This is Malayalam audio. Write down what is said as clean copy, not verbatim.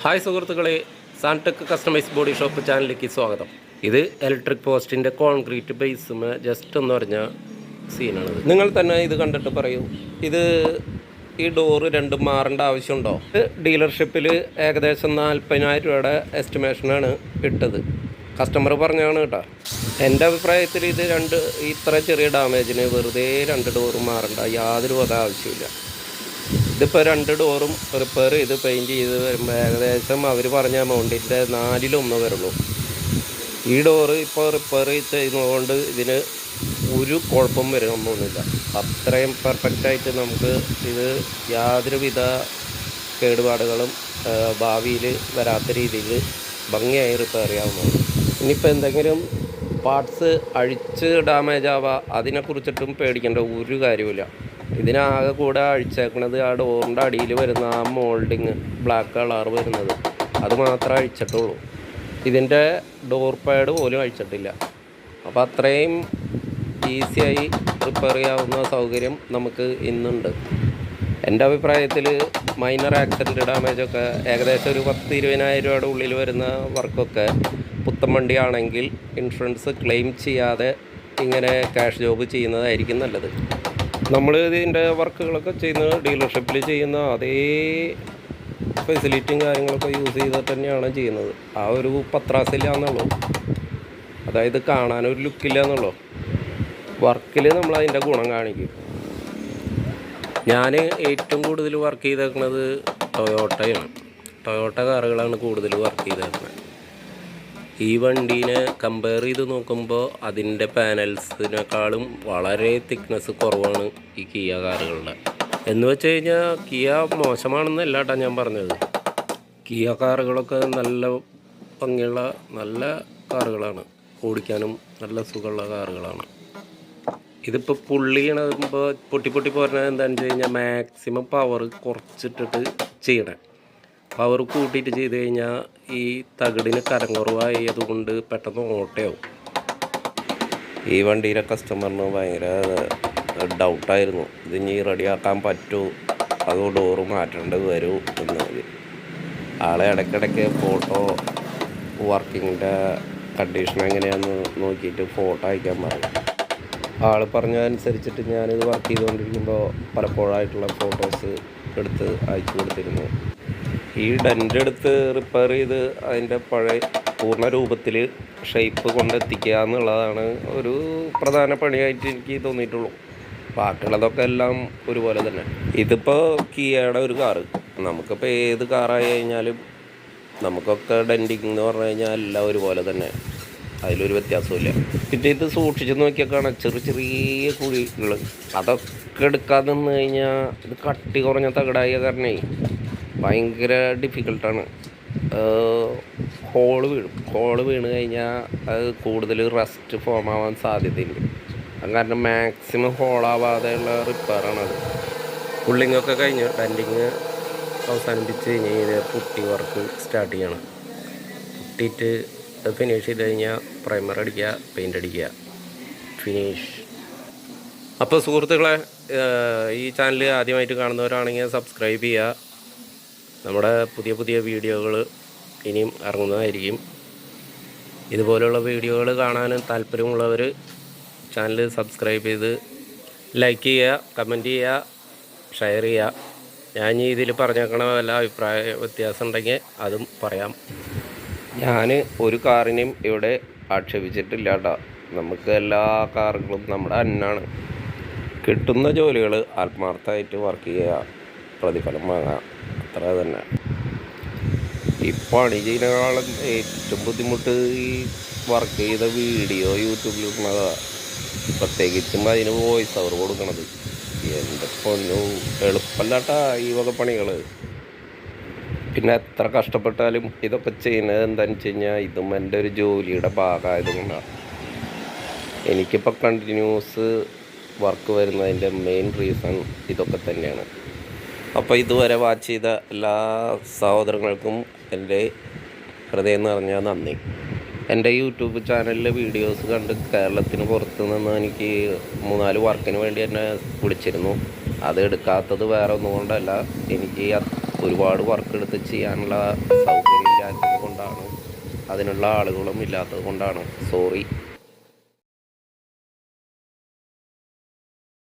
ഹായ് സുഹൃത്തുക്കളെ, സാൻടെക് കസ്റ്റമൈസ് ബോഡി ഷോപ്പ് ചാനലിലേക്ക് സ്വാഗതം. ഇത് ഇലക്ട്രിക് പോസ്റ്റിൻ്റെ കോൺക്രീറ്റ് ബേസുമേ ജസ്റ്റ് എന്ന് പറഞ്ഞ സീനാണിത്. നിങ്ങൾ തന്നെ ഇത് കണ്ടിട്ട് പറയൂ, ഇത് ഈ ഡോറ് രണ്ടും മാറേണ്ട ആവശ്യമുണ്ടോ? ഡീലർഷിപ്പിൽ ഏകദേശം 40,000 രൂപയുടെ എസ്റ്റിമേഷനാണ് ഇട്ടത്. കസ്റ്റമർ പറഞ്ഞാണ് കേട്ടോ. എൻ്റെ അഭിപ്രായത്തിൽ ഇത് ഇത്ര ചെറിയ ഡാമേജിന് വെറുതെ 2 ഡോറ് മാറേണ്ട യാതൊരു വിധ ആവശ്യമില്ല. ഇതിപ്പോൾ 2 ഡോറും റിപ്പയർ ചെയ്ത് പെയിൻറ്റ് ചെയ്ത് വരുമ്പോൾ ഏകദേശം അവർ പറഞ്ഞ എമൗണ്ടിൻ്റെ 4/1 വരുള്ളൂ. ഈ ഡോറ് ഇപ്പോൾ റിപ്പയർ ചെയ്യുന്നതുകൊണ്ട് ഇതിന് ഒരു കുഴപ്പം വരുന്നൊന്നുമില്ല. അത്രയും പെർഫെക്റ്റായിട്ട് നമുക്ക് ഇത് യാതൊരുവിധ കേടുപാടുകളും ഭാവിയിൽ വരാത്ത രീതിയിൽ ഭംഗിയായി റിപ്പയർ ചെയ്യാവുന്നതാണ്. ഇനിയിപ്പോൾ എന്തെങ്കിലും പാർട്സ് അഴിച്ച് ഡാമേജ് ആവുക അതിനെക്കുറിച്ചിട്ടും പേടിക്കേണ്ട ഒരു കാര്യമില്ല. ഇതിനാകെ കൂടെ അഴിച്ചേക്കണത് ആ ഡോറിൻ്റെ അടിയിൽ വരുന്ന ആ മോൾഡിങ് ബ്ലാക്ക് കളർ വരുന്നത് അത് മാത്രമേ അഴിച്ചിട്ടുള്ളൂ. ഇതിൻ്റെ ഡോർ പാഡ് പോലും അഴിച്ചിട്ടില്ല. അപ്പോൾ അത്രയും ഈസിയായി റിപ്പയർ ചെയ്യാവുന്ന സൗകര്യം നമുക്ക് ഇന്നുണ്ട്. എൻ്റെ അഭിപ്രായത്തിൽ മൈനർ ആക്സിഡൻറ്റ് ഡാമേജൊക്കെ ഏകദേശം ഒരു 10-20,000 രൂപയുടെ ഉള്ളിൽ വരുന്ന വർക്കൊക്കെ പുത്തൻ വണ്ടിയാണെങ്കിൽ ഇൻഷുറൻസ് ക്ലെയിം ചെയ്യാതെ ഇങ്ങനെ ക്യാഷ് ജോബ് ചെയ്യുന്നതായിരിക്കും നല്ലത്. നമ്മൾ ഇതിൻ്റെ വർക്കുകളൊക്കെ ചെയ്യുന്നത് ഡീലർഷിപ്പിൽ ചെയ്യുന്ന അതേ ഫെസിലിറ്റിയും കാര്യങ്ങളൊക്കെ യൂസ് ചെയ്തിട്ട് തന്നെയാണ് ചെയ്യുന്നത്. ആ ഒരു പത്രാസില്ല എന്നുള്ളൂ, അതായത് കാണാനൊരു ലുക്കില്ല എന്നുള്ളൂ. വർക്കിൽ നമ്മൾ അതിൻ്റെ ഗുണം കാണിക്കും. ഞാൻ ഏറ്റവും കൂടുതൽ വർക്ക് ചെയ്തേക്കുന്നത് ടൊയോട്ട കാറുകളാണ് കൂടുതൽ വർക്ക് ചെയ്തേക്കുന്നത്. ഈ വണ്ടീനെ കമ്പയർ ചെയ്ത് നോക്കുമ്പോൾ അതിൻ്റെ പാനൽസിനേക്കാളും വളരെ തിക്നെസ് കുറവാണ് ഈ കിയ കാറുകളുടെ. എന്ന് വെച്ച് കഴിഞ്ഞാൽ കിയ മോശമാണെന്നല്ല കേട്ടോ ഞാൻ പറഞ്ഞത്. കിയ കാറുകളൊക്കെ നല്ല ഭംഗിയുള്ള നല്ല കാറുകളാണ്, ഓടിക്കാനും നല്ല സുഖമുള്ള കാറുകളാണ്. ഇതിപ്പോൾ പുള്ളിയണമ്പോൾ പൊട്ടി പോരുന്നത് എന്താണെന്ന് വെച്ച് കഴിഞ്ഞാൽ മാക്സിമം പവർ കുറച്ചിട്ടിട്ട് ചെയ്യണേ. പവർ കൂട്ടിയിട്ട് ചെയ്ത് കഴിഞ്ഞാൽ ഈ തകിടിന് കരംകുറവായതുകൊണ്ട് പെട്ടെന്ന് ഓട്ടയാവും. ഈ വണ്ടിയിലെ കസ്റ്റമറിന് ഭയങ്കര ഡൗട്ടായിരുന്നു, ഇത് ഇനി റെഡിയാക്കാൻ പറ്റുമോ അതോ ഡോറ് മാറ്റേണ്ടത് വരുമോ എന്നത്. ആളെ ഇടയ്ക്കിടയ്ക്ക് ഫോട്ടോ വർക്കിങ്ങിൻ്റെ കണ്ടീഷൻ എങ്ങനെയാണെന്ന് നോക്കിയിട്ട് ഫോട്ടോ അയക്കാൻ പറയും. ആൾ പറഞ്ഞതനുസരിച്ചിട്ട് ഞാനിത് വർക്ക് ചെയ്തുകൊണ്ടിരിക്കുമ്പോൾ പലപ്പോഴായിട്ടുള്ള ഫോട്ടോസ് എടുത്ത് അയച്ചു കൊടുത്തിരുന്നു. ഈ ഡെൻ്റ് എടുത്ത് റിപ്പയർ ചെയ്ത് അതിൻ്റെ പഴയ പൂർണ്ണ രൂപത്തിൽ ഷേപ്പ് കൊണ്ടെത്തിക്കുക എന്നുള്ളതാണ് ഒരു പ്രധാന പണിയായിട്ട് എനിക്ക് തോന്നിയിട്ടുള്ളൂ. ബാക്കിയുള്ളതൊക്കെ എല്ലാം ഒരുപോലെ തന്നെ. ഇതിപ്പോൾ കിയയുടെ ഒരു കാറ്, നമുക്കിപ്പോൾ ഏത് കാറായി കഴിഞ്ഞാലും നമുക്കൊക്കെ ഡെൻറ്റിങ് എന്ന് പറഞ്ഞു കഴിഞ്ഞാൽ എല്ലാം ഒരുപോലെ തന്നെ, അതിലൊരു വ്യത്യാസമില്ല. പിന്നെ ഇത് സൂക്ഷിച്ച് നോക്കിയാൽ കാണാം ചെറിയ കുഴികൾ, അതൊക്കെ എടുക്കാതെ നിന്ന് കഴിഞ്ഞാൽ ഇത് കട്ടി കുറഞ്ഞ തകടായ കാരണേ ഭയങ്കര ഡിഫിക്കൽട്ടാണ്. ഹോള് വീണ് കഴിഞ്ഞാൽ അത് കൂടുതൽ റസ്റ്റ് ഫോം ആവാൻ സാധ്യതയുണ്ട്. കാരണം മാക്സിമം ഹോളാവാതെയുള്ള റിപ്പയറാണത്. പുള്ളിങ്ങൊക്കെ കഴിഞ്ഞ് ഡെൻറ്റിങ് അവസാനിപ്പിച്ച് കഴിഞ്ഞ് പുട്ടി വർക്ക് സ്റ്റാർട്ട് ചെയ്യണം. പുട്ടിയിട്ട് ഫിനിഷ് ചെയ്ത് കഴിഞ്ഞാൽ പ്രൈമർ അടിക്കുക, പെയിൻ്റ് അടിക്കുക, ഫിനിഷ്. അപ്പോൾ സുഹൃത്തുക്കളെ, ഈ ചാനൽ ആദ്യമായിട്ട് കാണുന്നവരാണെങ്കിൽ സബ്സ്ക്രൈബ് ചെയ്യുക. നമ്മുടെ പുതിയ വീഡിയോകൾ ഇനിയും ഇറങ്ങുന്നതായിരിക്കും. ഇതുപോലുള്ള വീഡിയോകൾ കാണാനും താല്പര്യമുള്ളവർ ചാനൽ സബ്സ്ക്രൈബ് ചെയ്ത് ലൈക്ക് ചെയ്യുക, കമൻറ്റ് ചെയ്യുക, ഷെയർ ചെയ്യുക. ഞാൻ ഇതിൽ പറഞ്ഞേക്കണ വല്ല അഭിപ്രായ വ്യത്യാസം ഉണ്ടെങ്കിൽ അതും പറയാം. ഞാൻ ഒരു കാറിനെയും ഇവിടെ ആക്ഷേപിച്ചിട്ടില്ല കേട്ടോ. നമുക്ക് എല്ലാ കാറുകളും നമ്മുടെ അന്നാണ്. കിട്ടുന്ന ജോലികൾ ആത്മാർത്ഥമായിട്ട് വർക്ക് ചെയ്യുക, പ്രതിഫലം വാങ്ങുക, അത്ര തന്നെ. ഈ പണി ചെയ്യുന്നതിനേക്കാളും ഏറ്റവും ബുദ്ധിമുട്ട് ഈ വർക്ക് ചെയ്ത വീഡിയോ യൂട്യൂബിൽ ഇടുന്നതാണ്. പ്രത്യേകിച്ചും അതിന് വോയിസ് ഓവർ കൊടുക്കണത്. എൻ്റെ പൊന്നു എളുപ്പമല്ല കേട്ടോ ഈ വക പണികൾ. പിന്നെ എത്ര കഷ്ടപ്പെട്ടാലും ഇതൊക്കെ ചെയ്യുന്നത് എന്താണെന്ന് വെച്ച് കഴിഞ്ഞാൽ ഇതും എൻ്റെ ഒരു ജോലിയുടെ ഭാഗമായതുകൊണ്ടാണ്. എനിക്കിപ്പോൾ കണ്ടിന്യൂസ് വർക്ക് വരുന്നതിൻ്റെ മെയിൻ റീസൺ ഇതൊക്കെ തന്നെയാണ്. അപ്പോൾ ഇതുവരെ വാച്ച് ചെയ്ത എല്ലാ സഹോദരങ്ങൾക്കും എൻ്റെ ഹൃദയം നിറഞ്ഞ നന്ദി. എൻ്റെ യൂട്യൂബ് ചാനലിലെ വീഡിയോസ് കണ്ട് കേരളത്തിന് പുറത്ത് നിന്ന് എനിക്ക് 3-4 വർക്കിന് വേണ്ടി എന്നെ വിളിച്ചിരുന്നു. അത് എടുക്കാത്തത് വേറെ ഒന്നും കൊണ്ടല്ല, എനിക്ക് ഒരുപാട് വർക്ക് എടുത്ത് ചെയ്യാനുള്ള സൗകര്യം ഇല്ലാത്തത് കൊണ്ടാണ്, അതിനുള്ള ആളുകളും ഇല്ലാത്തത് കൊണ്ടാണ്. സോറി.